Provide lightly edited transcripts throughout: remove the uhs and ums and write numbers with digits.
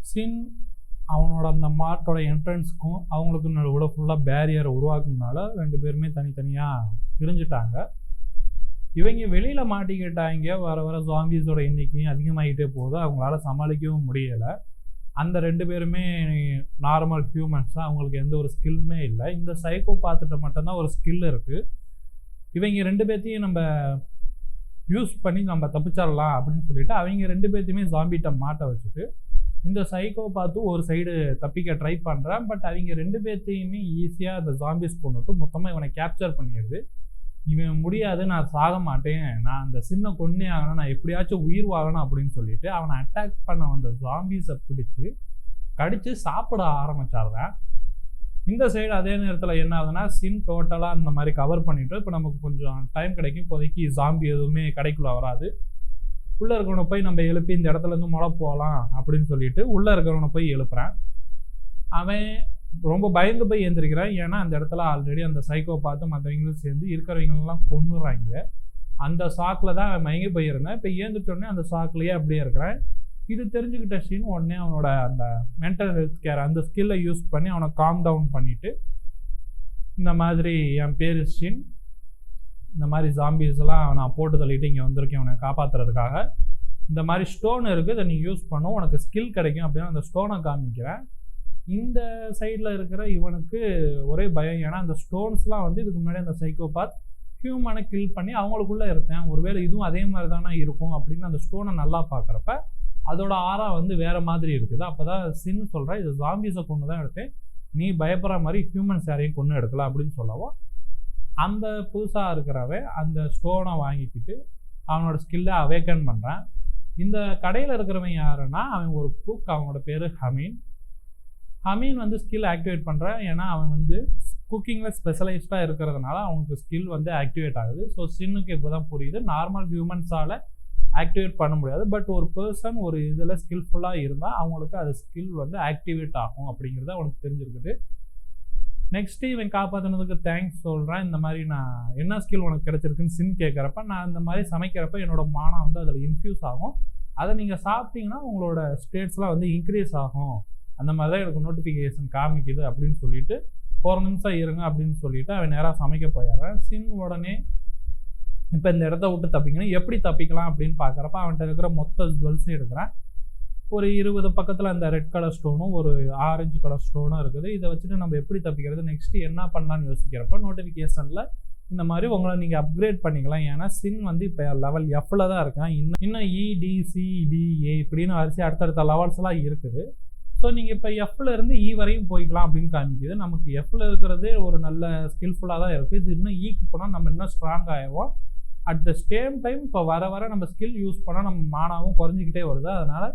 சின் அவனோட அந்த மார்ட்டோட என்ட்ரன்ஸ்க்கும் அவங்களுக்கு நடுவுல ஃபுல்லாக பேரியரை உருவாக்குனால 2 பேருமே தனித்தனியாக பிரிஞ்சுட்டாங்க. இவங்க வெளியில் மாட்டிக்கிட்டாங்க. வர வர ஜாம்பிஸோட எண்ணிக்கையும் அதிகமாகிட்டே போகுது. அவங்களால சமாளிக்கவும் முடியலை. அந்த 2 பேருமே நார்மல் ஹியூமன்ஸ் தான். அவங்களுக்கு எந்த ஒரு ஸ்கில்லுமே இல்லை. இந்த சைக்கோ பார்த்துட்டு மட்டும்தான் ஒரு ஸ்கில் இருக்குது. இவங்க 2 பேர்த்தையும் நம்ம யூஸ் பண்ணி நம்ம தப்பிச்சிடலாம் அப்படின்னு சொல்லிட்டு அவங்க 2 பேர்த்தையுமே ஜாம்பிட்ட மாட்ட வச்சுட்டு இந்த சைக்கோ பார்த்து ஒரு சைடு தப்பிக்க ட்ரை பண்ணுறான். பட் அவங்க 2 பேர்த்தையுமே ஈஸியாக அந்த ஜாம்பிஸ் கொண்டுட்டு மொத்தமாக இவனை கேப்சர் பண்ணிடுது. இவன் முடியாது, நான் சாக மாட்டேன், நான் அந்த சின்ன கொன்னே ஆகணும், நான் எப்படியாச்சும் உயிர் வாங்கணும் அப்படின்னு சொல்லிட்டு அவனை அட்டாக் பண்ண வந்த ஜாம்பிஸை பிடிச்சி கடிச்சு சாப்பிட ஆரம்பிச்சாருதான். இந்த சைடு அதே நேரத்தில் என்ன ஆகுதுன்னா சின் டோட்டலாக இந்த மாதிரி கவர் பண்ணிட்டு இப்போ நமக்கு கொஞ்சம் டைம் கிடைக்கும். இப்போதைக்கு ஜாம்பி எதுவுமே கடைக்குள்ளே வராது. உள்ளே இருக்கிறவனை போய் நம்ம எழுப்பி இந்த இடத்துலேருந்து முளை போகலாம் அப்படின்னு சொல்லிட்டு உள்ளே இருக்கிறவனை போய் எழுப்புறேன். அவன் ரொம்ப பயந்து போய் எழுந்திருக்கிறான். ஏன்னா அந்த இடத்துல ஆல்ரெடி அந்த சைக்கோ பார்த்து மற்றவங்களும் சேர்ந்து இருக்கிறவங்களெல்லாம் கொன்னுறாங்க. அந்த சாக்கில் தான் அவன் மயங்கி போயிருந்தேன். இப்போ ஏந்துட்டோடனே அந்த சாக்கிலேயே அப்படியே இருக்கிறேன். இது தெரிஞ்சுக்கிட்ட ஷின் உடனே அவனோட அந்த மென்டல் ஹெல்த் கேர் அந்த ஸ்கில்லை யூஸ் பண்ணி அவனை காம் டவுன் பண்ணிவிட்டு இந்த மாதிரி என் பேர் ஷின், இந்த மாதிரி ஜாம்பிஸ் எல்லாம் நான் போட்டு தள்ளிட்டு இங்கே வந்திருக்கேன் உன்னை காப்பாற்றுறதுக்காக. இந்த மாதிரி ஸ்டோன் இருக்குது, இதை நீ யூஸ் பண்ணும், உனக்கு ஸ்கில் கிடைக்கும் அப்படின்னு அந்த ஸ்டோனை காமிக்கிறேன். இந்த சைடில் இருக்கிற இவனுக்கு ஒரே பயம். ஏன்னா அந்த ஸ்டோன்ஸ்லாம் வந்து இதுக்கு முன்னாடி அந்த சைக்கோபாத் ஹியூமனை கில் பண்ணி அவங்களுக்குள்ளே இருந்தேன், ஒருவேளை இதுவும் அதே மாதிரி தானே இருக்கும் அப்படின்னு அந்த ஸ்டோனை நல்லா பார்க்குறப்ப அதோட ஆரா வந்து வேறு மாதிரி இருக்குது. அப்போ தான் சின் சொல்கிறேன், இது ஜாம்பிஸை கொண்டு தான் எடுத்தேன், நீ பயப்படுற மாதிரி ஹியூமன்ஸ் யாரையும் கொண்டு எடுக்கலாம் அப்படின்னு சொல்லவும் அந்த புதுசாக இருக்கிறவன் அந்த ஸ்டோனை வாங்கிக்கிட்டு அவனோட ஸ்கில்லை அவேக்கன் பண்ணுறான். இந்த கடையில் இருக்கிறவன் யாருன்னா அவன் ஒரு குக், அவனோட பேர் ஹமீன். ஹமீன் வந்து ஸ்கில் ஆக்டிவேட் பண்ணுறான். ஏன்னா அவன் வந்து குக்கிங்கில் ஸ்பெஷலைஸ்டாக இருக்கிறதுனால அவனுக்கு ஸ்கில் வந்து ஆக்டிவேட் ஆகுது. ஸோ சின்னுக்கு இப்போ தான் புரியுது, நார்மல் ஹியூமன்ஸால் ஆக்டிவேட் பண்ண முடியாது, பட் ஒரு பர்சன் ஒரு இதில் ஸ்கில்ஃபுல்லாக இருந்தால் அவங்களுக்கு அது ஸ்கில் வந்து ஆக்டிவேட் ஆகும் அப்படிங்கிறது அவனுக்கு தெரிஞ்சிருக்குது. நெக்ஸ்ட்டு இவன் காப்பாற்றினதுக்கு தேங்க்ஸ் சொல்கிறேன். இந்த மாதிரி நான் என்ன ஸ்கில் உனக்கு கிடச்சிருக்குன்னு சின் கேட்குறப்ப நான் இந்த மாதிரி சமைக்கிறப்ப என்னோட மானம் வந்து அதில் இன்ஃப்யூஸ் ஆகும், அதை நீங்கள் சாப்பிட்டீங்கன்னா உங்களோட ஸ்டேட்ஸ்லாம் வந்து இன்க்ரீஸ் ஆகும், அந்த மாதிரி தான் எனக்கு நோட்டிஃபிகேஷன் காமிக்குது அப்படின்னு சொல்லிட்டு 4 நிமிஷம் இருங்க அப்படின்னு சொல்லிட்டு அவன் நேராக சமைக்க போயிடுறேன். சின் உடனே இப்போ இந்த இடத்த விட்டு தப்பிக்கணும், எப்படி தப்பிக்கலாம் அப்படின்னு பார்க்குறப்ப அவன்கிட்ட இருக்கிற மொத்த ஜுவல்ஸும் எடுக்கிறேன். ஒரு 20 பக்கத்தில் அந்த ரெட் கலர் ஸ்டோனும் ஒரு ஆரஞ்சு கலர் ஸ்டோனும் இருக்குது. இதை வச்சுட்டு நம்ம எப்படி தப்பிக்கிறது, நெக்ஸ்ட்டு என்ன பண்ணலான்னு யோசிக்கிறப்ப நோட்டிஃபிகேஷனில் இந்த மாதிரி உங்களை நீங்கள் அப்கிரேட் பண்ணிக்கலாம். ஏன்னா சின் வந்து இப்போ லெவல் எஃப்ல தான் இருக்கான். இன்னும் இடிசிடிஏ இப்படின்னு வரிசை அடுத்தடுத்த லெவல்ஸ்லாம் இருக்குது. ஸோ நீங்கள் இப்போ எஃப்ல இருந்து இ வரையும் போய்க்கலாம் அப்படின்னு காமிக்குது. நமக்கு எஃப்ல இருக்கிறதே ஒரு நல்ல ஸ்கில்ஃபுல்லாக தான் இருக்குது. இது இன்னும் ஈக்கு போனால் நம்ம இன்னும் ஸ்ட்ராங் ஆகிடுவோம். அட் த சேம் டைம் இப்போ வர வர நம்ம ஸ்கில் யூஸ் பண்ணால் நம்ம மானாவும் குறைஞ்சிக்கிட்டே வருது. அதனால்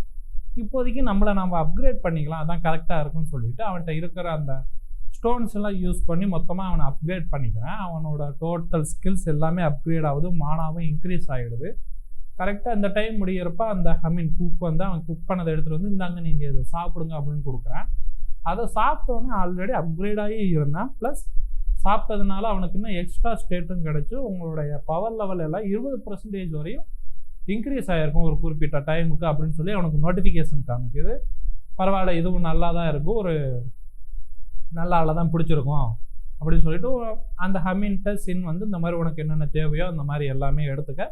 இப்போதைக்கு நம்மளை நம்ம அப்கிரேட் பண்ணிக்கலாம், அதான் கரெக்டாக இருக்குன்னு சொல்லிட்டு அவன்கிட்ட இருக்கிற அந்த ஸ்டோன்ஸ் எல்லாம் யூஸ் பண்ணி மொத்தமாக அவனை அப்கிரேட் பண்ணிக்கிறேன். அவனோட டோட்டல் ஸ்கில்ஸ் எல்லாமே அப்கிரேட் ஆகுது, மானாவும் இன்க்ரீஸ் ஆகிடுது. கரெக்டாக இந்த டைம் முடிகிறப்ப அந்த ஹமீன் குக் வந்து அவன் குக் பண்ணதை எடுத்துகிட்டு வந்து இந்தாங்க நீங்கள் இதை சாப்பிடுங்க அப்படின்னு கொடுக்குறேன். அதை சாப்பிட்டோன்னே ஆல்ரெடி அப்கிரேட் ஆகி இருந்தான், ப்ளஸ் சாப்பிட்டதுனால அவனுக்கு இன்னும் எக்ஸ்ட்ரா ஸ்டேட்டும் கிடச்சி உங்களுடைய பவர் லெவல் எல்லாம் 20% வரையும் இன்க்ரீஸ் ஆகிருக்கும் ஒரு குறிப்பிட்ட டைமுக்கு அப்படின்னு சொல்லி அவனுக்கு நோட்டிஃபிகேஷன் காமிக்குது. பரவாயில்ல, இதுவும் நல்லா தான் இருக்கும், ஒரு நல்ல ஆளை தான் பிடிச்சிருக்கும் அப்படின்னு சொல்லிட்டு அந்த ஹமீன்கிட்ட சின் வந்து இந்த மாதிரி உனக்கு என்னென்ன தேவையோ அந்த மாதிரி எல்லாமே எடுத்துக்க,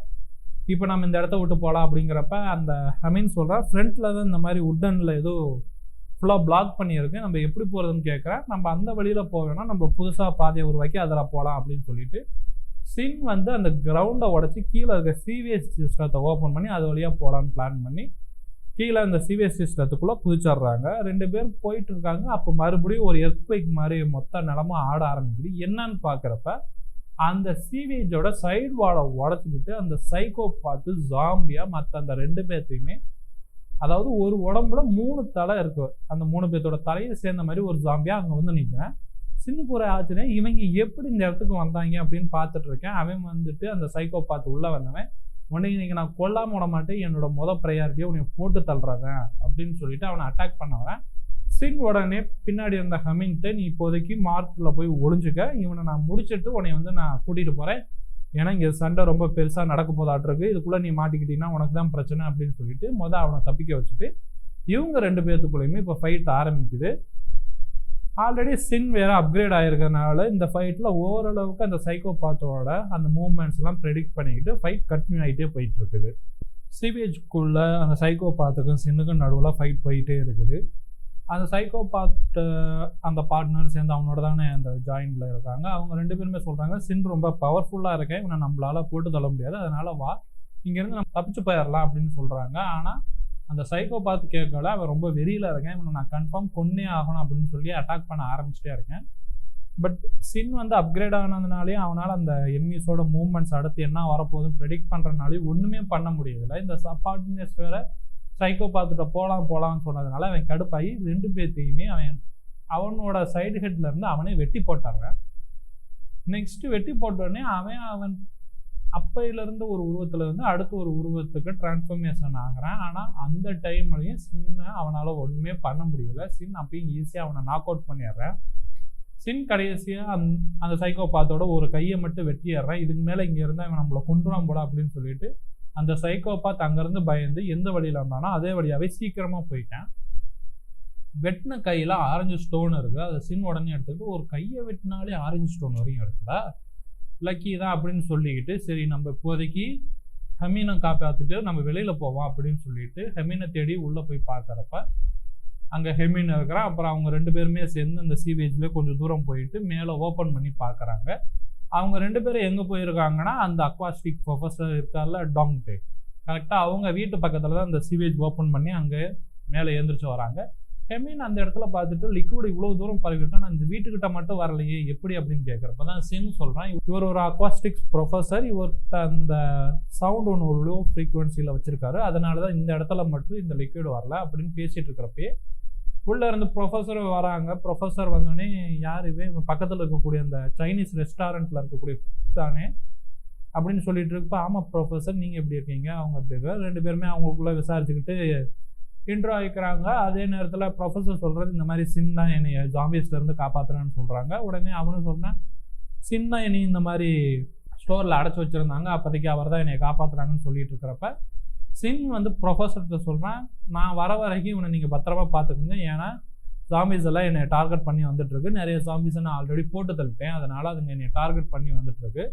இப்போ நம்ம இந்த இடத்த விட்டு போகலாம் அப்படிங்கிறப்ப அந்த ஹமீன் சொல்கிறா ஃப்ரண்ட்டில் தான் இந்த மாதிரி உட்டனில் ஏதோ ஃபுல்லாக பிளாக் பண்ணியிருக்கு, நம்ம எப்படி போகிறதுன்னு கேட்குறேன். நம்ம அந்த வழியில் போவேன்னா நம்ம புதுசாக பாதையை உருவாக்கி அதில் போகலாம் அப்படின்னு சொல்லிட்டு சின் வந்து அந்த கிரவுண்டை உடச்சி கீழே இருக்க சிவிஎஸ் சிஸ்டத்தை ஓப்பன் பண்ணி அது வழியாக போகலான்னு பிளான் பண்ணி கீழே அந்த சிவிஎஸ் சிஸ்டத்துக்குள்ளே குதிச்சிட்றாங்க. 2 பேர் போயிட்டு இருக்காங்க. அப்போ மறுபடியும் ஒரு எர்த்குவேக் மாதிரி மொத்த நிலமும் ஆட ஆரம்பிக்குது. என்னன்னு பார்க்குறப்ப அந்த சீவேஜோட சைடு வாலை உடச்சிக்கிட்டு அந்த சைக்கோ பார்த்து ஜாம்பியாக மற்ற அந்த 2 பேர்த்தையுமே, அதாவது ஒரு உடம்புல 3 தலை இருக்கு, அந்த 3 பேர்த்தோட தலையை சேர்ந்த மாதிரி ஒரு ஜாம்பியாக அங்கே வந்து நிற்கிறேன். சின்ன ஒரு ஆச்சுன்னா இவங்க எப்படி இந்த இடத்துக்கு வந்தாங்க அப்படின்னு பார்த்துட்டு இருக்கேன். அவன் வந்துட்டு அந்த சைக்கோ பார்த்து உள்ளே வந்தவன் உடனே இன்னைக்கு நான் கொல்லாம விட மாட்டேன், என்னோட ப்ரையாரிட்டியை உன்னை போட்டு தள்ளுறேன் அப்படின்னு சொல்லிட்டு அவனை அட்டாக் பண்ணவன். சின் உடனே பின்னாடி இருந்த ஹமின்ட்டு நீ இப்போதைக்கு மார்க்கில் போய் ஒளிஞ்சுக்க, இவனை நான் முடிச்சுட்டு உன்னை வந்து நான் கூட்டிகிட்டு போகிறேன், ஏன்னா இங்கே சண்டை ரொம்ப பெருசாக நடக்க போதாட்டிருக்கு, இதுக்குள்ளே நீ மாட்டிக்கிட்டீங்கன்னா உனக்கு தான் பிரச்சனை அப்படின்னு சொல்லிட்டு அவனை தப்பிக்க வச்சுட்டு இவங்க 2 பேத்துக்குள்ளேயுமே இப்போ ஃபைட் ஆரம்பிக்குது. ஆல்ரெடி சின் வேற அப்கிரேட் ஆயிருக்கனால இந்த ஃபைட்டில் ஓரளவுக்கு அந்த சைக்கோபாத்தோட அந்த மூவ்மெண்ட்ஸ்லாம் ப்ரெடிக்ட் பண்ணிக்கிட்டு ஃபைட் கண்டினியூ ஆகிட்டே போயிட்டு இருக்குது. சிவிஹெச்க்குள்ள அந்த சைக்கோபாத்துக்கும் சின்னுக்கும் நடுவில் ஃபைட் போயிட்டே இருக்குது. அந்த சைக்கோபாத் அந்த பார்ட்னர் சேர்ந்து அவனோட தானே அந்த ஜாயிண்டில் இருக்காங்க. அவங்க 2 பேருமே சொல்கிறாங்க, சின் ரொம்ப பவர்ஃபுல்லாக இருக்கேன், இவனை நம்மளால போட்டு தள்ள முடியாது, அதனால வா இங்கேருந்து நம்ம தப்பிச்சு போயிடலாம் அப்படின்னு சொல்கிறாங்க. ஆனால் அந்த சைக்கோபாத் கேட்கல, அவன் ரொம்ப வெறியில் இருக்கேன், இவனை நான் கன்ஃபார்ம் கொன்னே ஆகணும் அப்படின்னு சொல்லி அட்டாக் பண்ண ஆரம்பிச்சிட்டே இருக்கேன். பட் சின் வந்து அப்கிரேட் ஆனதுனாலே அவனால் அந்த எனிமீஸோட மூவ்மெண்ட்ஸ் அடுத்து என்ன வரப்போகுதுன்னு ப்ரெடிக்ட் பண்ணுறதுனாலே ஒன்றுமே பண்ண முடியதில்லை. இந்த சப்பார்டினேட்ஸ் வேற சைக்கோபாத்துட்ட போகலாம்னு சொன்னதுனால அவன் கடுப்பாகி 2 பேர்த்தையுமே அவனோட சைடு ஹெட்ல இருந்து அவனே வெட்டி போட்டாடுறான். நெக்ஸ்ட் வெட்டி போட்டோடனே அவன் அப்பையிலேருந்து ஒரு உருவத்துல இருந்து அடுத்த ஒரு உருவத்துக்கு டிரான்ஸ்ஃபர்மேஷன் ஆகுறான். ஆனால் அந்த டைம்லையும் சின்னை அவனால் ஒன்றுமே பண்ண முடியல. சின் அப்பயும் ஈஸியாக அவனை நாக் அவுட் பண்ணிடுறேன். சின் கடைசியாக அந்த சைக்கோபாத்தோட ஒரு கையை மட்டும் வெட்டிடுறான். இதுக்கு மேலே இங்கே இருந்தால் இவன் நம்மளை கொண்டுறான் போல அப்படின்னு சொல்லிட்டு அந்த சைக்கோபாத் அங்கேருந்து பயந்து எந்த வழியில் இருந்தானோ அதே வழியாகவே சீக்கிரமாக போயிட்டேன். வெட்டின கையில் ஆரஞ்சு ஸ்டோன் இருக்குது. அதை சின் உடனே எடுத்துக்கிட்டு ஒரு கையை வெட்டினாலே ஆரஞ்சு ஸ்டோன் வரையும் இருக்குதா, லக்கி தான் அப்படின்னு சொல்லிக்கிட்டு சரி நம்ம இப்போதைக்கு ஹெமீனை காப்பாற்றிட்டு நம்ம வெளியில் போவோம் அப்படின்னு சொல்லிட்டு ஹெமீனை தேடி உள்ளே போய் பார்க்குறப்ப அங்கே ஹெமீன் இருக்கிறான். அப்புறம் அவங்க 2 பேருமே சேர்ந்து அந்த சீவேஜ்லேயே கொஞ்சம் தூரம் போயிட்டு மேலே ஓப்பன் பண்ணி பார்க்குறாங்க. அவங்க 2 பேரும் எங்கே போயிருக்காங்கன்னா அந்த அக்வாஸ்டிக் ப்ரொஃபஸர் இருக்கார்ல டாங்டே, கரெக்டாக அவங்க வீட்டு பக்கத்தில் தான் அந்த சீவேஜ் ஓப்பன் பண்ணி அங்கே மேலே எழுந்திரிச்சு வராங்க. ஹெமீன் அந்த இடத்துல பார்த்துட்டு லிக்விட் இவ்வளோ தூரம் பரவிட்டு ஆனால் இந்த வீட்டுக்கிட்ட மட்டும் வரலையே எப்படி அப்படின்னு கேட்குறப்ப தான் சின் சொல்கிறான், இவர் ஒரு அக்வாஸ்டிக்ஸ் ப்ரொஃபஸர், இவர்கிட்ட அந்த சவுண்ட் ஒன்று ஒரு லோ ஃப்ரீக்குவன்சியில் வச்சுருக்காரு, அதனால தான் இந்த இடத்துல மட்டும் இந்த லிக்விட் வரல அப்படின்னு பேசிகிட்டு இருக்கிறப்பே உள்ளே இருந்து ப்ரொஃபஸர் வராங்க. ப்ரொஃபஸர் வந்தோடனே யார் இவன் பக்கத்தில் இருக்கக்கூடிய அந்த சைனீஸ் ரெஸ்டாரண்ட்டில் இருக்கக்கூடிய தானே அப்படின்னு சொல்லிட்டு இருப்பா. ஆமாம் ப்ரொஃபஸர், நீங்கள் எப்படி இருக்கீங்க, அவங்க எப்படி இருக்காரு, 2 பேருமே அவங்களுக்குள்ளே விசாரிச்சுக்கிட்டு இன்ட்ரோ ஆகிக்கிறாங்க. அதே நேரத்தில் ப்ரொஃபஸர் சொல்கிறது இந்த மாதிரி சின் தான் என்னை ஜாம்பிஸ்லேருந்து காப்பாற்றுறான்னு சொல்கிறாங்க. உடனே அவனும் சொன்னேன், சின் தான் என்னை இந்த மாதிரி ஸ்டோரில் அடைச்சி வச்சுருந்தாங்க, அப்போதைக்கு அவர் தான் என்னை காப்பாற்றுறாங்கன்னு சொல்லிட்டு இருக்கிறப்ப சின் வந்து ப்ரொஃபஸர்கிட்ட சொல்கிறேன், நான் வர வரைக்கும் இவனை நீங்கள் பத்திரமா பார்த்துக்குங்க, ஏன்னா ஜாம்பிஸ் எல்லாம் என்னை டார்கெட் பண்ணி வந்துட்டுருக்கு, நிறைய ஜாம்பிஸை நான் ஆல்ரெடி போட்டு தள்ளிட்டேன், அதனால் அதுங்க என்னை டார்கெட் பண்ணி வந்துட்டுருக்கு,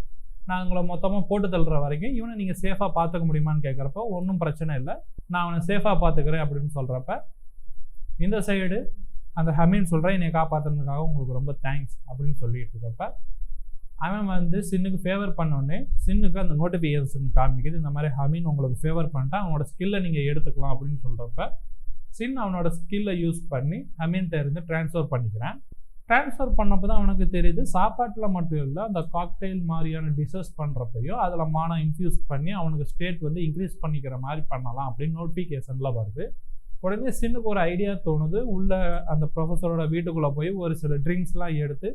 நான் உங்களை மொத்தமாக போட்டு தள்ளுற வரைக்கும் இவனை நீங்கள் சேஃபாக பார்த்துக்க முடியுமான்னு கேட்குறப்ப ஒன்றும் பிரச்சனை இல்லை, நான் அவனை சேஃபாக பார்த்துக்கிறேன் அப்படின்னு சொல்கிறப்ப இந்த சைடு அந்த ஹமீன் சொல்கிறேன், என்னை காப்பாற்றுறதுக்காக உங்களுக்கு ரொம்ப தேங்க்ஸ் அப்படின்னு சொல்லிட்டு இருக்கப்ப அவன் வந்து சின்னுக்கு ஃபேவர் பண்ணோடனே சின்னுக்கு அந்த நோட்டிஃபிகேஷன் காமிக்குது, இந்த மாதிரி ஹமீன் உங்களுக்கு ஃபேவர் பண்ணிட்டா அவனோட ஸ்கில்லை நீங்கள் எடுத்துக்கலாம் அப்படின்னு சொல்கிறப்ப சின் அவனோட ஸ்கில்லை யூஸ் பண்ணி ஹமீன்கிட்ட இருந்து ட்ரான்ஸ்ஃபர் பண்ணிக்கிறேன். ட்ரான்ஸ்ஃபர் பண்ணப்போ தான் அவனுக்கு தெரியுது சாப்பாட்டில் மட்டும் இல்லை, அந்த காக்டெயில் மாதிரியான டிஷஸ் பண்ணுறப்பையும் அதில் மானா இன்ஃப்யூஸ் பண்ணி அவனுக்கு ஸ்டேட் வந்து இன்க்ரீஸ் பண்ணிக்கிற மாதிரி பண்ணலாம் அப்படின்னு நோட்டிஃபிகேஷனில் வருது. உடனே சின்னுக்கு ஒரு ஐடியா தோணுது, உள்ள அந்த ப்ரொஃபஸரோட வீட்டுக்குள்ளே போய் ஒரு சில ட்ரிங்க்ஸ்லாம் எடுத்து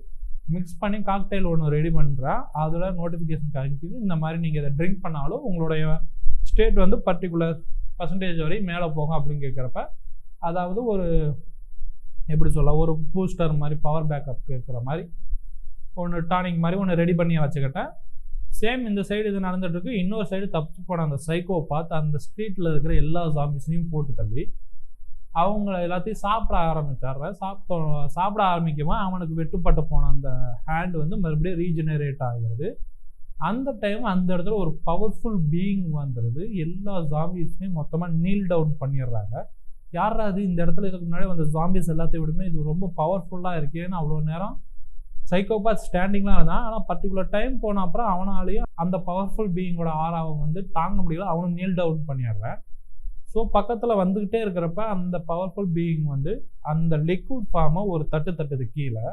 மிக்ஸ் பண்ணி காக்டெயில் ஒன்று ரெடி பண்ணுறா. அதில் நோட்டிஃபிகேஷன் காமிக்குது, இந்த மாதிரி நீங்கள் இதை ட்ரிங்க் பண்ணாலும் உங்களுடைய ஸ்டேட் வந்து பர்டிகுலர் பர்சன்டேஜ் வரையும் மேலே போகும் அப்படின்னு கேட்குறப்ப, அதாவது ஒரு எப்படி சொல்ல, ஒரு பூஸ்டர் மாதிரி பவர் பேக்கப் கேட்குற மாதிரி ஒன்று டானிக் மாதிரி ஒன்று ரெடி பண்ணி வச்சுக்கிட்டேன். சேம் இந்த சைடு இது நடந்துகிட்ருக்கு, இன்னொரு சைடு தப்பிச்சு போன அந்த சைக்கோபாத் அந்த ஸ்ட்ரீட்டில் இருக்கிற எல்லா ஜாம்பிஸையும் போட்டு தள்ளி அவங்கள எல்லாத்தையும் சாப்பிட ஆரம்பிச்சார். சாப்பிட ஆரம்பிக்குமா அவனுக்கு வெட்டுப்பட்டு போன அந்த ஹேண்ட் வந்து மறுபடியும் ரீஜெனரேட் ஆகிறது. அந்த டைம் அந்த இடத்துல ஒரு பவர்ஃபுல் பீயிங் வந்துடுது, எல்லா ஜாம்பிஸையும் மொத்தமாக நீல் டவுன் பண்ணிடுறாங்க. யாரா அது இந்த இடத்துல இதுக்கு முன்னாடி அந்த ஜாம்பிஸ் எல்லாத்தையும் விடுமே இது ரொம்ப பவர்ஃபுல்லாக இருக்கேன்னு அவ்வளோ நேரம் சைக்கோபாத் ஸ்டாண்டிங்லாம் இருந்தான். ஆனால் பர்டிகுலர் டைம் போன அப்புறம் அவனாலையும் அந்த பவர்ஃபுல் பீயிங்கோட ஆறாவை வந்து தாங்க முடியல, அவனும் நீல் டவுன் பண்ணிடுறேன். ஸோ பக்கத்தில் வந்துக்கிட்டே இருக்கிறப்ப அந்த பவர்ஃபுல் பீயிங் வந்து அந்த லிக்விட் ஃபார்மை ஒரு தட்டுது கீழே.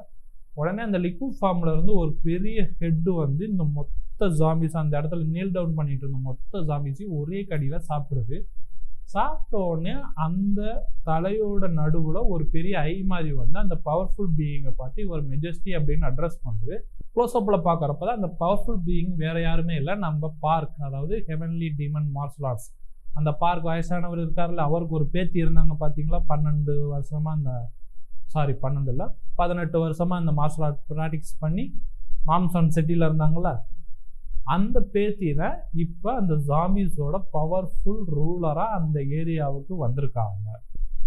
உடனே அந்த லிக்விட் ஃபார்மில் இருந்து ஒரு பெரிய ஹெட்டு வந்து இந்த மொத்த ஜாம்பிஸ் அந்த இடத்துல நீல் டவுன் பண்ணிட்டு இருந்த மொத்த ஜாம்பிஸையும் ஒரே கடியில் சாப்பிட்ருது. சாப்பிட்ட உடனே அந்த தலையோட நடுவில் ஒரு பெரிய ஐ மாதிரி வந்து அந்த பவர்ஃபுல் பீயிங்கை பார்த்து ஒரு மெஜஸ்டி அப்படின்னு அட்ரஸ் பண்ணுது. க்ளோஸ்அப்பில் பார்க்குறப்ப தான் அந்த பவர்ஃபுல் பீயிங் வேறு யாருமே இல்லை, நம்ம பார்க், அதாவது ஹெவன்லி டீமன் மார்ஷல் ஆர்ட்ஸ் அந்த பார்க் வயசானவர் இருக்கார்ல, அவருக்கு ஒரு பேத்தி இருந்தாங்க பார்த்தீங்களா, 12 வருஷமாக அந்த 18 வருஷமாக அந்த மார்ஷல் ஆர்ட் ப்ராக்டிஸ் பண்ணி மாம்சன் சிட்டியில் இருந்தாங்கள, அந்த பேத்தியை இப்போ அந்த ஜாம்பிஸோட பவர்ஃபுல் ரூலராக அந்த ஏரியாவுக்கு வந்திருக்காங்க.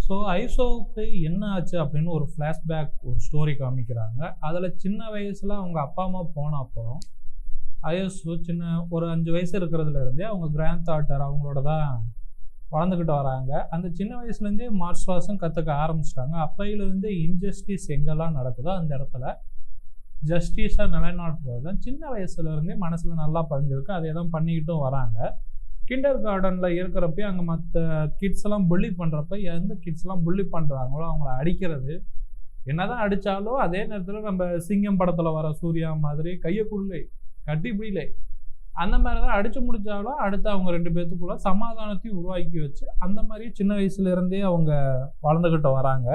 ஸோ ஐசோவுக்கு என்ன ஆச்சு அப்படின்னு ஒரு ஃப்ளாஷ்பேக் ஒரு ஸ்டோரி காமிக்கிறாங்க. அதில் சின்ன வயசில் அவங்க அப்பா அம்மா போன அப்புறம் ஐஎஸ்ஓ ஒரு 5 வயசு இருக்கிறதுலேருந்தே அவங்க கிராண்ட் தாட்டர் அவங்களோட தான் வளர்ந்துக்கிட்டு வராங்க. அந்த சின்ன வயசுலேருந்தே மார்ஷல் ஆர்ட்ஸும் கற்றுக்க ஆரம்பிச்சிட்டாங்க. அப்பையிலேருந்தே இன்ஜஸ்டிஸ் எங்கெல்லாம் நடக்குதோ அந்த இடத்துல ஜஸ்டிஸாக நிலைநாட்டுறது தான் சின்ன வயசுலேருந்தே மனசில் நல்லா பதிஞ்சிருக்கு. அதே தான் பண்ணிக்கிட்டும் வராங்க. கிண்டர் கார்டனில் இருக்கிறப்ப அங்கே மற்ற கிட்ஸ் எல்லாம் புள்ளி பண்ணுறப்ப எந்த கிட்ஸ்லாம் புள்ளி பண்ணுறாங்களோ அவங்கள அடிக்கிறது, என்னதான் அடித்தாலும் அதே நேரத்தில் நம்ம சிங்கம் படத்தில் வர சூர்யா மாதிரி கையை குள்ளே கட்டி பிடிலே அந்த மாதிரி தான் அடித்து முடித்தாலும் அடுத்து அவங்க 2 பேர்த்துக்குள்ள சமாதானத்தையும் உருவாக்கி வச்சு அந்த மாதிரி சின்ன வயசுலேருந்தே அவங்க வளர்ந்துக்கிட்டு வராங்க.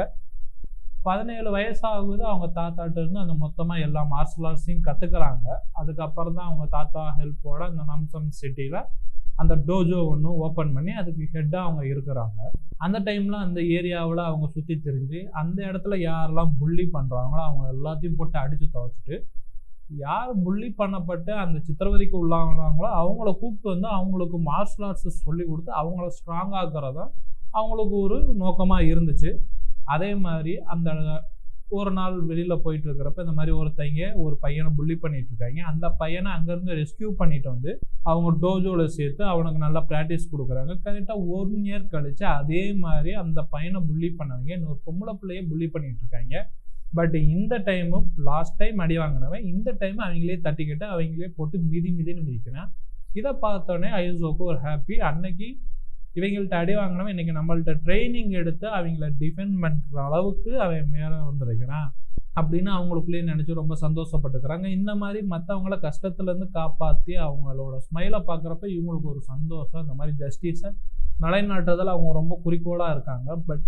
17 வயசாகுது அவங்க தாத்தாட்ட இருந்து அந்த மொத்தமாக எல்லா மார்ஷல் ஆர்ட்ஸையும் கற்றுக்கிறாங்க. அதுக்கப்புறம் தான் அவங்க தாத்தா ஹெல்ப்போட அந்த நம்சம் சிட்டியில் அந்த டோஜோ ஒன்று ஓப்பன் பண்ணி அதுக்கு ஹெட்டாக அவங்க இருக்கிறாங்க. அந்த டைமில் அந்த ஏரியாவில் அவங்க சுற்றி திரிஞ்சு அந்த இடத்துல யாரெல்லாம் புள்ளி பண்ணுறாங்களோ அவங்க எல்லாத்தையும் போட்டு அடித்து துவைச்சிட்டு, யார் புள்ளி பண்ணப்பட்டு அந்த சித்திரவதைக்கு உள்ளாங்கனாங்களோ அவங்கள கூப்பிட்டு வந்து அவங்களுக்கு மார்ஷல் ஆர்ட்ஸை சொல்லி கொடுத்து அவங்கள ஸ்ட்ராங் ஆக்குறது தான் அவங்களுக்கு ஒரு நோக்கமாக இருந்துச்சு. அதே மாதிரி அந்த ஒரு நாள் வெளியில் போயிட்டு இருக்கிறப்ப இந்த மாதிரி ஒரு பையனை புள்ளி பண்ணிட்டு இருக்காங்க. அந்த பையனை அங்கேருந்து ரெஸ்கியூ பண்ணிட்டு வந்து அவங்க டோஜோவில் சேர்த்து அவனுக்கு நல்லா ப்ராக்டிஸ் கொடுக்குறாங்க. கரெக்டாக 1 இயர் கழிச்சு அதே மாதிரி அந்த பையனை புள்ளி பண்ணவங்க இன்னொரு பொம்பளை பிள்ளையே புள்ளி பண்ணிட்டு இருக்காங்க. பட் இந்த டைமு லாஸ்ட் டைம் அடி வாங்கினவன் இந்த டைம் அவங்களே தட்டிக்கிட்டு அவங்களே போட்டு மிதின்னு மிதிக்கிறான். இதை பார்த்தோன்னே ஐசோக்கு ஒரு ஹாப்பி. அன்னைக்கு இவங்கள்ட்ட அடி வாங்கினவன் இன்னைக்கு நம்மள்ட்ட ட்ரைனிங் எடுத்து அவங்கள டிஃபெண்ட் பண்ணுற அளவுக்கு அவன் மேலே வந்திருக்கிறான் அப்படின்னு அவங்களுக்குள்ளேயே நினச்சி ரொம்ப சந்தோஷப்பட்டுக்கிறாங்க. இந்த மாதிரி மற்றவங்கள கஷ்டத்துலேருந்து காப்பாற்றி அவங்களோட ஸ்மைலை பார்க்குறப்ப இவங்களுக்கு ஒரு சந்தோஷம். இந்த மாதிரி ஜஸ்டிஸை நிலைநாட்டுறதில் அவங்க ரொம்ப குறிக்கோளாக இருக்காங்க. பட்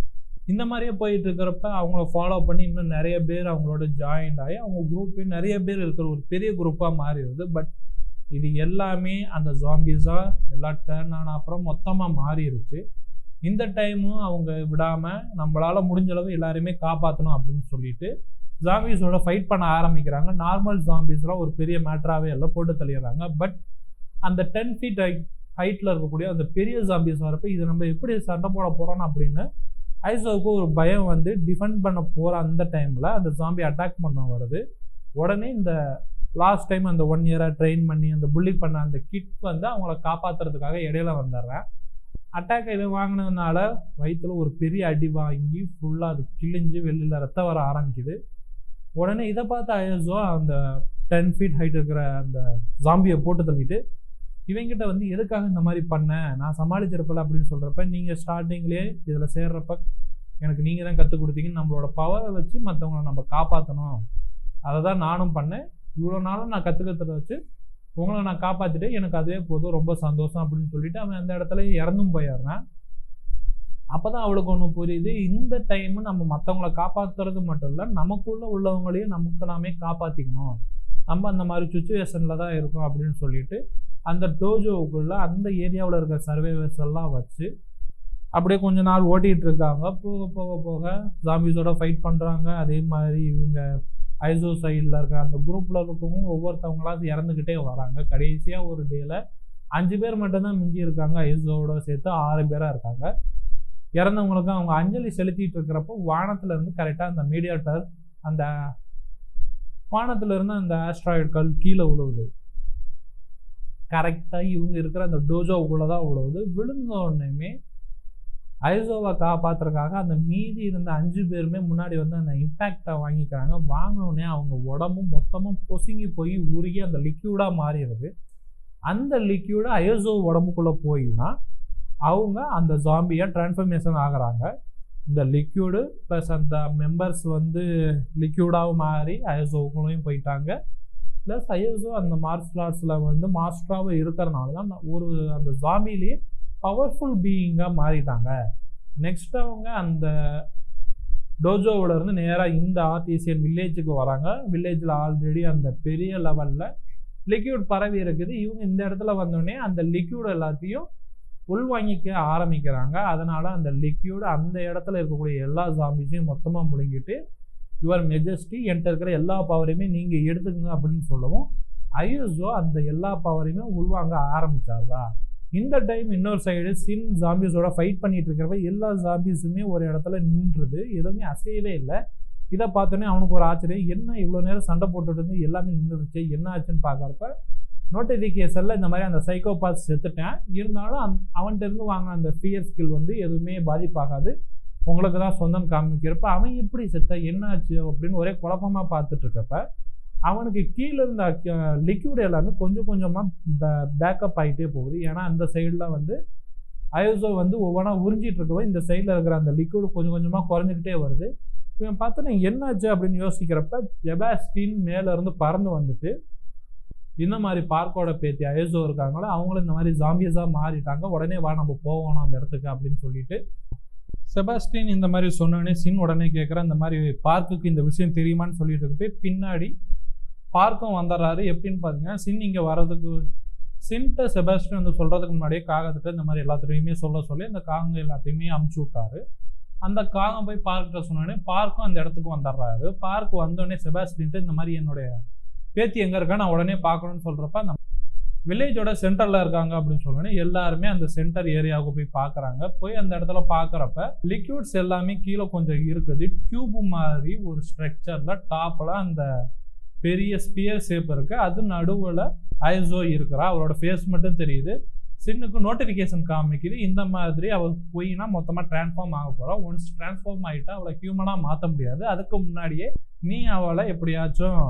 இந்த மாதிரியே போயிட்டு இருக்கிறப்ப அவங்கள ஃபாலோ பண்ணி இன்னும் நிறைய பேர் அவங்களோட ஜாயின்ட் ஆகி அவங்க குரூப்பே நிறைய பேர் இருக்கிற ஒரு பெரிய குரூப்பாக மாறிடுது. பட் இது எல்லாமே அந்த ஜாம்பிஸாக எல்லாம் டர்ன் ஆன அப்புறம் மொத்தமாக மாறிடுச்சு. இந்த டைமும் அவங்க விடாமல் நம்மளால் முடிஞ்ச அளவு எல்லாருமே காப்பாற்றணும் அப்படின்னு சொல்லிட்டு ஜாம்பிஸோட ஃபைட் பண்ண ஆரம்பிக்கிறாங்க. நார்மல் ஜாம்பிஸ்லாம் ஒரு பெரிய மேட்டராகவே எல்லாம் போட்டு தள்ளிடுறாங்க. பட் அந்த 10 feet ஹைட்டில் இருக்கக்கூடிய அந்த பெரிய ஜாம்பிஸ் வரப்போ இது நம்ம எப்படி சண்டை போட போகிறோம் அப்படின்னு ஐசோவுக்கு ஒரு பயம் வந்து டிஃபெண்ட் பண்ண போகிற அந்த டைமில் அந்த ஜாம்பி அட்டாக் பண்ண வருது. உடனே இந்த லாஸ்ட் டைம் அந்த 1 இயராக ட்ரெயின் பண்ணி அந்த புள்ளி பண்ண அந்த கிட் வந்து அவங்கள காப்பாற்றுறதுக்காக இடையில வந்துடுறேன். அட்டாக் இது வாங்கினதுனால வயிற்றுல ஒரு பெரிய அடி வாங்கி ஃபுல்லாக அது கிழிஞ்சு வெளியில் ரத்தம் வர ஆரம்பிக்குது. உடனே இதை பார்த்து ஐசோ அந்த 10 feet ஹைட் இருக்கிற அந்த ஜாம்பியை போட்டு தள்ளிட்டு இவங்கிட்ட வந்து எதுக்காக இந்த மாதிரி பண்ணேன், நான் சமாளிச்சிருப்பல அப்படின்னு சொல்கிறப்ப, நீங்கள் ஸ்டார்டிங்லேயே இதில் சேர்றப்ப எனக்கு நீங்கள் தான் கற்றுக் கொடுத்தீங்கன்னு நம்மளோட பவரை வச்சு மற்றவங்களை நம்ம காப்பாற்றணும், அதை தான் நானும் பண்ணேன், இவ்வளோ நாளும் நான் கற்றுக்கிறத வச்சு உங்களை நான் காப்பாற்றிட்டு எனக்கு அதுவே போதும், ரொம்ப சந்தோஷம் அப்படின்னு சொல்லிட்டு அவன் அந்த இடத்துல இறந்தும் போயிடுறான். அப்போ தான் அவளுக்கு ஒன்று புரியுது, இந்த டைமு நம்ம மற்றவங்கள காப்பாற்றுறது மட்டும் இல்லை, நமக்குள்ளே உள்ளவங்களையும் நமக்கு நாமே காப்பாற்றிக்கணும், நம்ம அந்த மாதிரி சுச்சுவேஷனில் தான் இருக்கோம் அப்படின்னு சொல்லிட்டு அந்த டோஜோவுக்குள்ளே அந்த ஏரியாவில் இருக்கிற சர்வைவர்ஸ் எல்லாம் வச்சு அப்படியே கொஞ்ச நாள் ஓட்டிகிட்டு இருக்காங்க. போக போக போக ஜாம்பிஸோட ஃபைட் பண்ணுறாங்க. அதே மாதிரி இவங்க ஐசோ சைடில் இருக்க அந்த குரூப்பில் இருக்கவங்க ஒவ்வொருத்தவங்களாவது இறந்துக்கிட்டே வராங்க. கடைசியாக ஒரு டேல 5 பேர் மட்டும்தான் மிஞ்சி இருக்காங்க. ஐசோவோட சேர்த்து 6 பேராக இருக்காங்க. இறந்தவங்களுக்கு அவங்க அஞ்சலி செலுத்திட்டு இருக்கிறப்போ வானத்துலேருந்து கரெக்டாக அந்த மீடியாட்டர் அந்த வானத்துலேருந்து அந்த ஆஸ்ட்ராய்டுகள் கீழே விழுவுது. கரெக்டாக இவங்க இருக்கிற அந்த டோஜோவுக்குள்ளே தான் விழுவுது. விழுந்த உடனேமே ஐசோவை காப்பாற்றுறதுக்காக அந்த மீதி இருந்த 5 பேருமே முன்னாடி வந்து அந்த இம்பேக்டை வாங்கிக்கிறாங்க. வாங்கினோடனே அவங்க உடம்பும் மொத்தமாக பொசுங்கி போய் உருகி அந்த லிக்யூடாக மாறிடுது. அந்த லிக்யூடு ஐசோ உடம்புக்குள்ளே போயின்னா அவங்க அந்த ஜாம்பியாக டிரான்ஸ்ஃபர்மேஷன் ஆகிறாங்க. இந்த லிக்யூடு ப்ளஸ் அந்த மெம்பர்ஸ் வந்து லிக்யூடாகவும் மாறி ஐசோவுக்குள்ளேயும் போயிட்டாங்க. ப்ளஸ் ஐஎஸ்ஓ அந்த மார்ஷல் ஆர்ட்ஸில் வந்து மாஸ்டராக இருக்கிறனால தான் ஒரு அந்த ஜாம்பிலேயே பவர்ஃபுல் பீயிங்காக மாறிட்டாங்க. நெக்ஸ்ட் அவங்க அந்த டோஜோவில் இருந்து நேராக இந்த ஆர்டிசியன் வில்லேஜுக்கு வராங்க. வில்லேஜில் ஆல்ரெடி அந்த பெரிய லெவலில் லிக்யூட் பரவி இருக்குது. இவங்க இந்த இடத்துல வந்தோடனே அந்த லிக்யூட் எல்லாத்தையும் உள்வாங்கிக்க ஆரம்பிக்கிறாங்க. அதனால் அந்த லிக்யூடு அந்த இடத்துல இருக்கக்கூடிய எல்லா ஜாம்பிஸையும் மொத்தமாக முழுங்கிட்டு யுவர் மெஜஸ்டி என்கிட்ட இருக்கிற எல்லா பவரையுமே நீங்கள் எடுத்துக்கங்க அப்படின்னு சொல்லவும் ஐஎஸ்ஓ அந்த எல்லா பவரையுமே உள்வாங்க ஆரம்பித்தாரா. இந்த டைம் இன்னொரு சைடு சின் ஜாம்பிஸோட ஃபைட் பண்ணிட்டு இருக்கிறப்ப எல்லா ஜாம்பிஸுமே ஒரு இடத்துல நின்றுது, எதுவுமே அசையவே இல்லை. இதை பார்த்தோன்னே அவனுக்கு ஒரு ஆச்சரியம், என்ன இவ்வளோ நேரம் சண்டை போட்டுட்டு இருந்து எல்லாமே நின்றுச்சு, என்ன ஆச்சுன்னு பார்க்குறப்ப நோட்டிஃபிகேஷனில் இந்த மாதிரி அந்த சைக்கோபாத் செத்துட்டேன், இருந்தாலும் அவன்கிட்ட இருந்து வாங்கின அந்த ஃபியர் ஸ்கில் வந்து எதுவுமே பாதிப்பாகாது, உங்களுக்கு தான் சொந்தம் காமிக்கிறப்ப அவன் எப்படி செத்த என்ன ஆச்சு அப்படின்னு ஒரே குழப்பமாக பார்த்துட்டு இருக்கப்ப அவனுக்கு கீழே இருந்த லிக்யூட் எல்லாமே கொஞ்சம் கொஞ்சமாக பேக்கப் ஆகிட்டே போகுது. ஏன்னா அந்த சைடில் வந்து அயோசோ வந்து ஒவ்வொன்றா உறிஞ்சிட்டு இருக்கவோ இந்த சைடில் இருக்கிற அந்த லிக்யூட் கொஞ்சம் கொஞ்சமாக குறைஞ்சிக்கிட்டே வருது. இவன் பார்த்தோன்னா என்னாச்சு அப்படின்னு யோசிக்கிறப்ப செபாஸ்டின் மேலேருந்து பறந்து வந்துட்டு இந்த மாதிரி பார்க்கோட பேத்தி அயோசோ இருக்காங்களோ அவங்களும் இந்த மாதிரி ஜாம்பியஸாக மாறிட்டாங்க, உடனே வா நம்ம போகணும் அந்த இடத்துக்கு அப்படின்னு சொல்லிட்டு செபாஸ்டின் இந்த மாதிரி சொன்னோடனே சின் உடனே கேட்குற இந்த மாதிரி பார்க்குக்கு இந்த விஷயம் தெரியுமான்னு சொல்லிட்டு இருக்கு. பின்னாடி பார்க்கும் வந்துடுறாரு. எப்படின்னு பார்த்தீங்கன்னா சின் இங்கே வர்றதுக்கு சின்ட்ட செபாஸ்டின் வந்து சொல்கிறதுக்கு முன்னாடியே காகத்திட்ட இந்த மாதிரி எல்லாத்துலேயுமே சொல்லி அந்த காங்க எல்லாத்தையுமே அமுச்சு விட்டாரு. அந்த காகம் போய் பார்க்கிட்ட சொன்னோடனே பார்க்கும் அந்த இடத்துக்கு வந்துடுறாரு. பார்க் வந்தோடனே செபாஸ்டின்ட்டு இந்த மாதிரி என்னுடைய பேத்தி எங்கே இருக்கா நான் உடனே பார்க்கணும்னு சொல்கிறப்ப அந்த வில்லேஜோட சென்டரில் இருக்காங்க அப்படின்னு சொன்னோடனே எல்லாருமே அந்த சென்டர் ஏரியாவுக்கு போய் பார்க்குறாங்க. போய் அந்த இடத்துல பார்க்குறப்ப லிக்யூட்ஸ் எல்லாமே கீழே கொஞ்சம் இருக்குது, டியூப் மாதிரி ஒரு ஸ்ட்ரக்சரில் டாப்பில் அந்த பெரிய ஸ்பியர் ஷேப் இருக்குது, அது நடுவில் ஐசோ இருக்கிறா, அவரோட ஃபேஸ் மட்டும் தெரியுது. சின்னுக்கு நோட்டிஃபிகேஷன் காமிக்குது இந்த மாதிரி அவள் போயினா மொத்தமாக டிரான்ஸ்ஃபார்ம் ஆக போகிறா, ஒன்ஸ் டிரான்ஸ்ஃபார்ம் ஆகிட்டா அவளை ஹியூமனாக மாற்ற முடியாது, அதுக்கு முன்னாடியே நீ அவளை எப்படியாச்சும்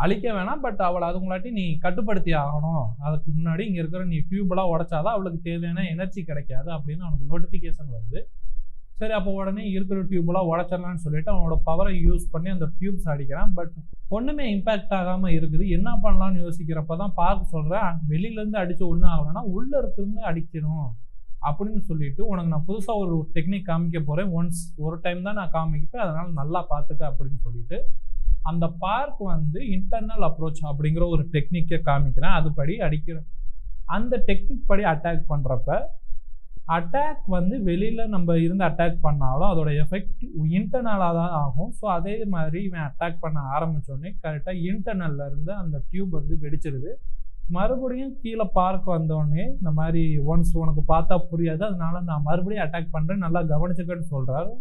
அழிக்க வேணாம், பட் அவளை அதுங்களாட்டி நீ கட்டுப்படுத்தி ஆகணும், அதுக்கு முன்னாடி இங்கே இருக்கிற நீ டியூப்லாம் உடைச்சாதான் அவளுக்கு தேவையான எனர்ஜி கிடைக்காது அப்படின்னு அவனுக்கு நோட்டிஃபிகேஷன் வருது. சரி அப்போ உடனே இருக்கிற டியூப்லாம் உடைச்சிடலான்னு சொல்லிட்டு அவனோட பவரை யூஸ் பண்ணி அந்த டியூப்ஸ் அடிக்கிறான். பட் ஒன்றுமே இம்பேக்ட் ஆகாமல் இருக்குது. என்ன பண்ணலான்னு யோசிக்கிறப்ப தான் பார்க்க சொல்கிறேன், வெளியிலேருந்து அடித்து ஒன்றும் ஆகலைன்னா உள்ளே இருந்து அடிக்கணும் அப்படின்னு சொல்லிட்டு உனக்கு நான் புதுசாக ஒரு டெக்னிக் காமிக்க போகிறேன், ஒன்ஸ் ஒரு டைம் தான் நான் காமிக்கப்பேன், அதனால் நல்லா பார்த்துக்க அப்படின்னு சொல்லிட்டு அந்த பார்க் வந்து இன்டர்னல் அப்ரோச் அப்படிங்கிற ஒரு டெக்னிக்கை காமிக்கிறேன். அதுபடி அடிக்கிறேன். அந்த டெக்னிக் படி அட்டாக் பண்ணுறப்ப அட்டாக் வந்து வெளியில் நம்ம இருந்து அட்டாக் பண்ணாலும் அதோட எஃபெக்ட் இன்டர்னலாக தான் ஆகும். ஸோ அதே மாதிரி இவன் அட்டாக் பண்ண ஆரம்பித்தோடனே கரெக்டாக இன்டர்னல்ல இருந்து அந்த டியூப் வந்து வெடிச்சிருது. மறுபடியும் கீழே பார்க் வந்தோடனே இந்த மாதிரி ஒன்ஸ் உனக்கு பார்த்தா புரியாது, அதனால நான் மறுபடியும் அட்டாக் பண்ணுறேன், நல்லா கவனிச்சுக்கன்னு சொல்கிறாரு.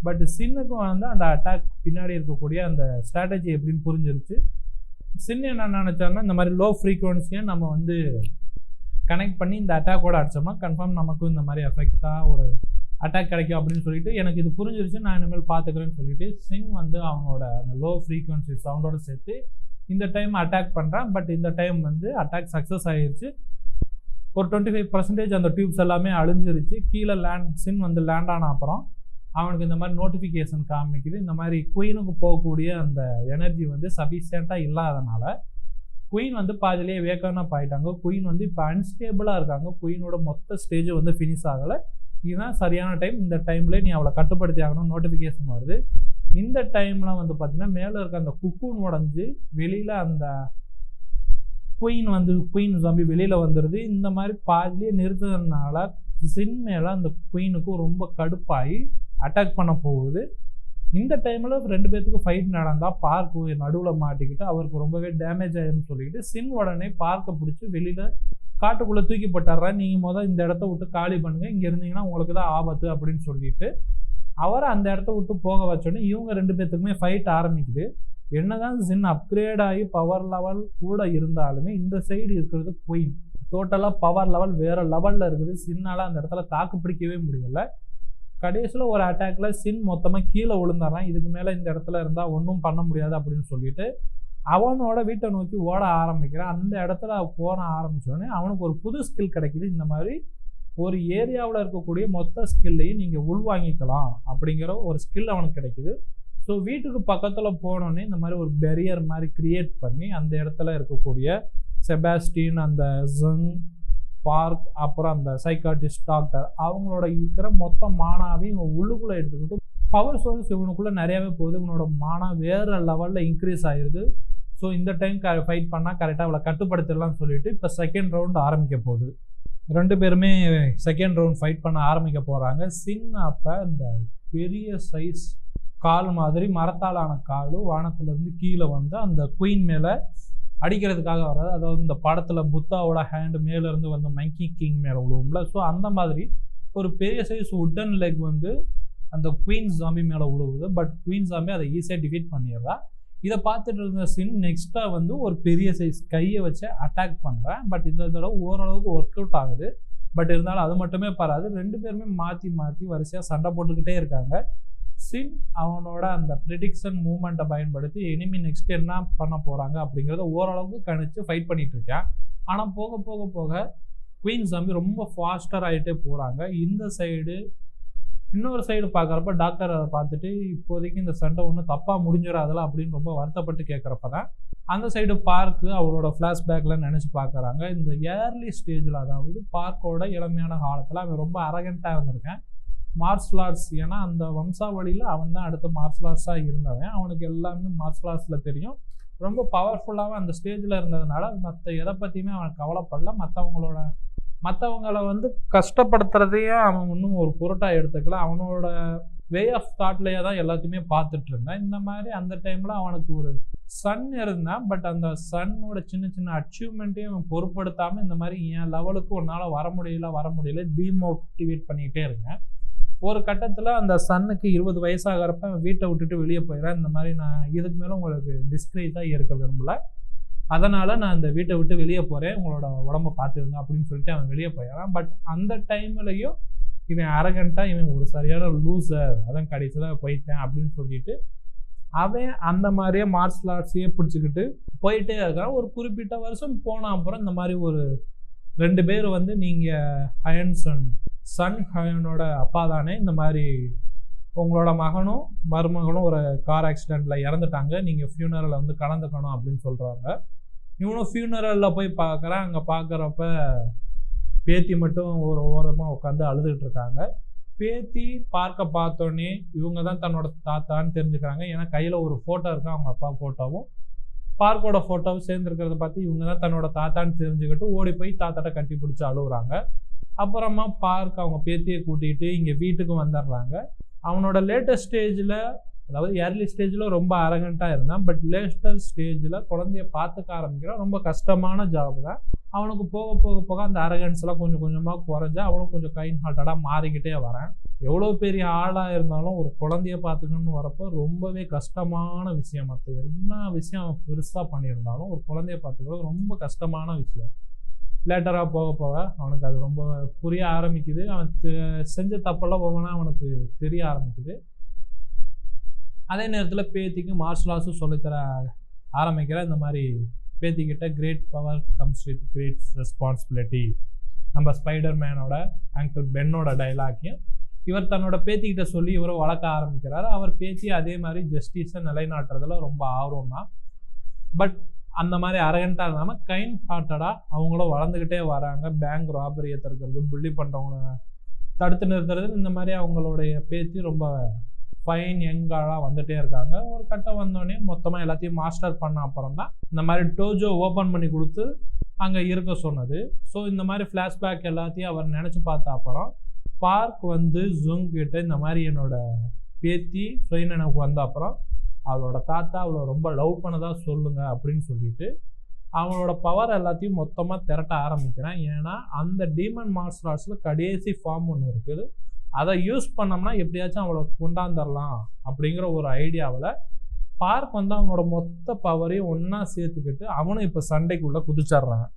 பட் சின்னுக்கும் வந்து அந்த அட்டாக் பின்னாடி இருக்கக்கூடிய அந்த ஸ்ட்ராட்டஜி எப்படின்னு புரிஞ்சிருச்சு. சின் என்ன நினச்சாருன்னா இந்த மாதிரி லோ ஃப்ரீக்குவன்சியை நம்ம வந்து கனெக்ட் பண்ணி இந்த அட்டாக்கோட அடித்தோம்னா கன்ஃபார்ம் நமக்கும் இந்த மாதிரி எஃபெக்டாக ஒரு அட்டாக் கிடைக்கும் அப்படின்னு சொல்லிட்டு எனக்கு இது புரிஞ்சிருச்சு, நான் இனிமேல் பார்த்துக்கிறேன்னு சொல்லிட்டு சின் வந்து அவனோட அந்த லோ ஃப்ரீக்குவன்சி சவுண்டோடு சேர்த்து இந்த டைம் அட்டாக் பண்ணுறான். பட் இந்த டைம் வந்து அட்டாக் சக்ஸஸ் ஆகிருச்சு. ஒரு 25% அந்த டியூப்ஸ் எல்லாமே அழிஞ்சிருச்சு. கீழே சின் வந்து லேண்ட் ஆன அப்புறம் அவனுக்கு இந்த மாதிரி நோட்டிஃபிகேஷன் காமிக்குது, இந்த மாதிரி குயினுக்கு போகக்கூடிய அந்த எனர்ஜி வந்து சஃபிஷியண்ட்டாக இல்லாதனால குயின் வந்து பாதிலேயே வேக்கனாக ஆகிட்டாங்க. குயின் வந்து இப்போ அன்ஸ்டேபிளாக இருக்காங்க. குயினோட மொத்த ஸ்டேஜ் வந்து ஃபினிஷ் ஆகலை. இதுதான் சரியான டைம், இந்த டைம்லேயே நீ அவளை கட்டுப்படுத்தி ஆகணும் நோட்டிஃபிகேஷன் வருது. இந்த டைம்லாம் வந்து பார்த்தீங்கன்னா மேலே இருக்க அந்த குக்கூன் உடஞ்சி வெளியில் அந்த குயின் ஜாம்பி வெளியில் வந்துடுது. இந்த மாதிரி பாதிலேயே நிறுத்துறதுனால சின் மேலே அந்த குயினுக்கும் ரொம்ப கடுப்பாகி அட்டாக் பண்ண போகுது. இந்த டைமில் 2 பேர்த்துக்கு ஃபைட் நடந்தால் பார்க்கு நடுவில் மாட்டிக்கிட்டு அவருக்கு ரொம்பவே டேமேஜ் ஆயிருன்னு சொல்லிக்கிட்டு சின் உடனே பார்க்கை பிடிச்சி வெளியில் காட்டுக்குள்ளே தூக்கி போட்டுறேன், நீங்கள் இந்த இடத்த விட்டு காலி பண்ணுங்கள், இங்கே இருந்தீங்கன்னா உங்களுக்கு தான் ஆபத்து அப்படின்னு சொல்லிட்டு அவரை அந்த இடத்த விட்டு போக வச்சோடனே இவங்க 2 பேர்த்துக்குமே ஃபைட் ஆரம்பிக்குது. என்னதான் சின் அப்கிரேட் ஆகி பவர் லெவல் கூட இருந்தாலுமே இந்த சைடு இருக்கிறது குயின் டோட்டலாக பவர் லெவல் வேறு லெவலில் இருக்குது. சின்னால் அந்த இடத்துல தாக்கு பிடிக்கவே முடியல. கடைசியில் ஒரு அட்டாக்ல சின் மொத்தமாக கீழே விழுந்துடுறான். இதுக்கு மேலே இந்த இடத்துல இருந்தால் ஒன்றும் பண்ண முடியாது அப்படின்னு சொல்லிட்டு அவனோட வீட்டை நோக்கி ஓட ஆரம்பிக்கிறான். அந்த இடத்துல போன ஆரம்பித்தோடனே அவனுக்கு ஒரு புது ஸ்கில் கிடைக்குது. இந்த மாதிரி ஒரு ஏரியாவில் இருக்கக்கூடிய மொத்த ஸ்கில்லையும் நீங்கள் உள்வாங்கிக்கலாம் அப்படிங்கிற ஒரு ஸ்கில் அவனுக்கு கிடைக்குது. ஸோ வீட்டுக்கு பக்கத்தில் போனோடனே இந்த மாதிரி ஒரு பெரியர் மாதிரி கிரியேட் பண்ணி அந்த இடத்துல இருக்கக்கூடிய செபாஸ்டின், அந்த ஜங், பார்க், அப்புறம் அந்த சைக்காட்டிஸ்ட் டாக்டர் அவங்களோட இருக்கிற மொத்த மானாவையும் இவன் உள்ளுக்குள்ளே எடுத்துக்கிட்டு பவர் சோர்ஸ் இவனுக்குள்ளே நிறையாவே போகுது. இவனோட மானா வேறு லெவலில் இன்க்ரீஸ் ஆகிடுது. ஸோ இந்த டைம் ஃபைட் பண்ணால் கரெக்டாக அவளை கட்டுப்படுத்திடலாம்னு சொல்லிட்டு இப்போ செகண்ட் ரவுண்ட் ஆரம்பிக்க போகுது. 2 பேருமே செகண்ட் ரவுண்ட் ஃபைட் பண்ண ஆரம்பிக்க போகிறாங்க. சின் அப்போ இந்த பெரிய சைஸ் கால் மாதிரி மரத்தாலான கால் வானத்துலேருந்து கீழே வந்து அந்த குயின் மேலே அடிக்கிறதுக்காக வராது. அதாவது இந்த படத்துல புத்தாவோட ஹேண்ட் மேலேருந்து வந்து மங்கி கிங் மேலே விழுவும்ல. ஸோ அந்த மாதிரி ஒரு பெரிய சைஸ் வுட்டன் லெக் வந்து அந்த குவீன் ஜாம்பி மேலே விழுவுது. பட் குவீன் ஜாம்பி அதை ஈஸியாக டிஃபீட் பண்ணிடுறா. இதை பார்த்துட்டு இருந்த சின் நெக்ஸ்ட்டாக வந்து ஒரு பெரிய சைஸ் கையை வச்சு அட்டாக் பண்ணுறேன். பட் இந்த தடவை ஓரளவுக்கு ஒர்க் அவுட் ஆகுது. பட் இருந்தாலும் அது மட்டுமே பாராது. 2 பேருமே மாற்றி மாற்றி வரிசையாக சண்டை போட்டுக்கிட்டே இருக்காங்க. சின் அவனோட அந்த ப்ரிடிக்ஷன் மூவ்மெண்ட்டை பயன்படுத்தி எனிமி நெக்ஸ்ட் என்ன பண்ண போகிறாங்க அப்படிங்கிறத ஓரளவுக்கு கணிச்சு ஃபைட் பண்ணிட்டு இருக்கேன். ஆனால் போக போக போக குவீன் ஜாம்பி ரொம்ப ஃபாஸ்டர் ஆகிட்டே போகிறாங்க. இந்த சைடு இன்னொரு சைடு பார்க்குறப்ப டாக்டர் அதை பார்த்துட்டு இப்போதைக்கு இந்த சண்டை ஒன்றும் தப்பாக முடிஞ்சிடாதுல அப்படின்னு ரொம்ப வருத்தப்பட்டு கேட்குறப்ப தான் அந்த சைடு பார்க்கு அவரோட ஃப்ளாஷ்பேக்கில் நினச்சி பார்க்குறாங்க. இந்த ஏர்லி ஸ்டேஜில், அதாவது பார்க்கோட இளமையான காலத்தில் அவன் ரொம்ப அரகண்ட்டாக இருந்திருக்கேன். மார்ஷல் ஆர்ட்ஸ், ஏன்னா அந்த வம்சாவளியில் அவன் தான் அடுத்த மார்ஷல் ஆர்ட்ஸாக இருந்தவன். அவனுக்கு எல்லாமே மார்ஷல் ஆர்ட்ஸில் தெரியும். ரொம்ப பவர்ஃபுல்லாகவும் அந்த ஸ்டேஜில் இருந்ததுனால மற்ற எதை பற்றியுமே அவன் கவலைப்படல. மற்றவங்களை வந்து கஷ்டப்படுத்துறதையே அவன் இன்னும் ஒரு பொருட்டாக எடுத்துக்கல. அவனோட வே ஆஃப் தாட்லேயே தான் எல்லாத்தையுமே பார்த்துட்டு இருந்தான். இந்த மாதிரி அந்த டைமில் அவனுக்கு ஒரு சன் இருந்தான். பட் அந்த சன்னோட சின்ன சின்ன அச்சீவ்மெண்ட்டையும் அவன் பொருட்படுத்தாமல் இந்த மாதிரி என் லெவலுக்கு உன்னால் வர முடியல டிமோட்டிவேட் பண்ணிக்கிட்டே இருக்கேன். ஒரு கட்டத்தில் அந்த சன்னுக்கு 20 வயசாகிறப்ப வீட்டை விட்டுட்டு வெளியே போயிடுறேன். இந்த மாதிரி நான் இதுக்கு மேலே உங்களுக்கு டிஸ்கரேஜாக இருக்க விரும்பலை, அதனால் நான் இந்த வீட்டை விட்டு வெளியே போகிறேன், உங்களோட உடம்பை பார்த்துருங்க அப்படின்னு சொல்லிட்டு அவன் வெளியே போயிடறான். பட் அந்த டைம்லையும் இவன் அரகண்ட்டாக இவன் ஒரு சரியான லூசர், அதான் கடைசியில் போயிட்டேன் அப்படின்னு சொல்லிட்டு அவன் அந்த மாதிரியே மார்ஷல் ஆர்ட்ஸையே பிடிச்சிக்கிட்டு போயிட்டே இருக்கான். ஒரு குறிப்பிட்ட வருஷம் போன அப்புறம் இந்த மாதிரி ஒரு 2 பேர் வந்து நீங்கள் ஹயன்சன் சன் ஹயனோட அப்பா தானே, இந்த மாதிரி உங்களோட மகனும் மருமகளும் ஒரு கார் ஆக்சிடெண்ட்டில் இறந்துட்டாங்க, நீங்கள் ஃபியூனரலில் வந்து கலந்துக்கணும் அப்படின்னு சொல்கிறாங்க. இவனும் ஃபியூனரலில் போய் பார்க்குறேன். அங்கே பார்க்குறப்ப பேத்தி மட்டும் ஒரு ஓரமாக உட்காந்து அழுதுகிட்டு இருக்காங்க. பேத்தி பார்த்தோன்னே இவங்க தான் தன்னோட தாத்தான்னு தெரிஞ்சுக்கிறாங்க. ஏன்னா கையில் ஒரு ஃபோட்டோ இருக்கு, அவங்க அப்பா ஃபோட்டோவும் பார்க்கோட ஃபோட்டோவும் சேர்ந்துருக்கிறத பார்த்து இவங்க தான் தன்னோட தாத்தான்னு தெரிஞ்சுக்கிட்டு ஓடி போய் தாத்தாட்ட கட்டி பிடிச்சி அழுகுறாங்க. அப்புறமா பார்க் அவங்க பேத்தியை கூட்டிகிட்டு இங்கே வீட்டுக்கு வந்துடுறாங்க. அவனோட லேட்டஸ்ட் ஸ்டேஜில், அதாவது ஏர்லி ஸ்டேஜில் ரொம்ப அரகண்ட்டாக இருந்தான். பட் லேட்டஸ்ட் ஸ்டேஜில் குழந்தைய பார்த்துக்க ஆரம்பிக்கிறான். ரொம்ப கஷ்டமான ஜாப் தான். அவனுக்கு போக போக போக அந்த அரகன்ஸ்லாம் கொஞ்சம் கொஞ்சமாக குறைஞ்சா அவனும் கொஞ்சம் கைண்ட் ஹார்ட்டடாக மாறிக்கிட்டே வரான். எவ்வளோ பெரிய ஆளாக இருந்தாலும் ஒரு குழந்தைய பார்த்துக்கணுன்னு வரப்போ ரொம்பவே கஷ்டமான விஷயம். மற்ற என்ன விஷயம் அவன் பெருசாக பண்ணியிருந்தாலும் ஒரு குழந்தைய பார்த்துக்கிறது ரொம்ப கஷ்டமான விஷயம். லேட்டராக போக போக அவனுக்கு அது ரொம்ப புரிய ஆரம்பிக்குது. அவன் செஞ்ச தப்பெல்லாம் ஒவ்வொன்றா அவனுக்கு தெரிய ஆரம்பிக்குது. அதே நேரத்தில் பேத்திக்கு மார்ஷல் ஆர்ட்ஸும் சொல்லித்தர ஆரம்பிக்கிற. இந்த மாதிரி பேத்திக்கிட்ட great power comes with great responsibility, நம்ம ஸ்பைடர் மேனோட அங்கிள் பென்னோட டைலாக்கையும் இவர் தன்னோட பேத்திக்கிட்ட சொல்லி இவரை வளர்க்க ஆரம்பிக்கிறார். அவர் பேத்தி அதே மாதிரி ஜஸ்டிஸை நிலைநாட்டுறதுல ரொம்ப ஆர்வம் தான். பட் அந்த மாதிரி அரகண்ட்டாக இல்லாமல் கைண்ட் ஹார்ட்டடாக அவங்களும் வளர்ந்துக்கிட்டே வராங்க. பேங்க் ராபரியை தடுக்கிறது, புள்ளி பண்ணுறவங்கள தடுத்து நிறுத்துறது, இந்த மாதிரி அவங்களுடைய பேத்தி ரொம்ப ஃபைன் யங்காளாக வந்துகிட்டே இருக்காங்க. ஒரு கட்டம் வந்தோடனே மொத்தமாக எல்லாத்தையும் மாஸ்டர் பண்ண அப்புறம் தான் இந்த மாதிரி டோஜோ ஓப்பன் பண்ணி கொடுத்து அங்கே இருக்க சொன்னது. ஸோ இந்த மாதிரி ஃப்ளாஷ்பேக் எல்லாத்தையும் அவர் நினச்சி பார்த்த அப்புறம் பார்க் வந்து ஜுங் கிட்ட இந்த மாதிரி என்னோட பேத்தி சுயநினைவுக்கு வந்த அப்புறம் அவளோட தாத்தா அவளை ரொம்ப லவ் பண்ணதா சொல்லுங்க அப்படின்னு சொல்லிட்டு அவளோட பவர் எல்லாத்தையும் மொத்தமாக திரட்ட ஆரம்பிக்கிறேன். ஏன்னா அந்த டீமன் மார்ஷல் ஆர்ட்ஸில் கடைசி ஃபார்ம் ஒன்று இருக்குது, அதை யூஸ் பண்ணோம்னா எப்படியாச்சும் அவளை கொண்டாந்துடலாம் அப்படிங்கிற ஒரு ஐடியாவில் பார்க் வந்து அவனோட மொத்த பவரையும் ஒன்றா சேர்த்துக்கிட்டு அவனும் இப்போ சண்டைக்குள்ளே குதிச்சிட்றான்.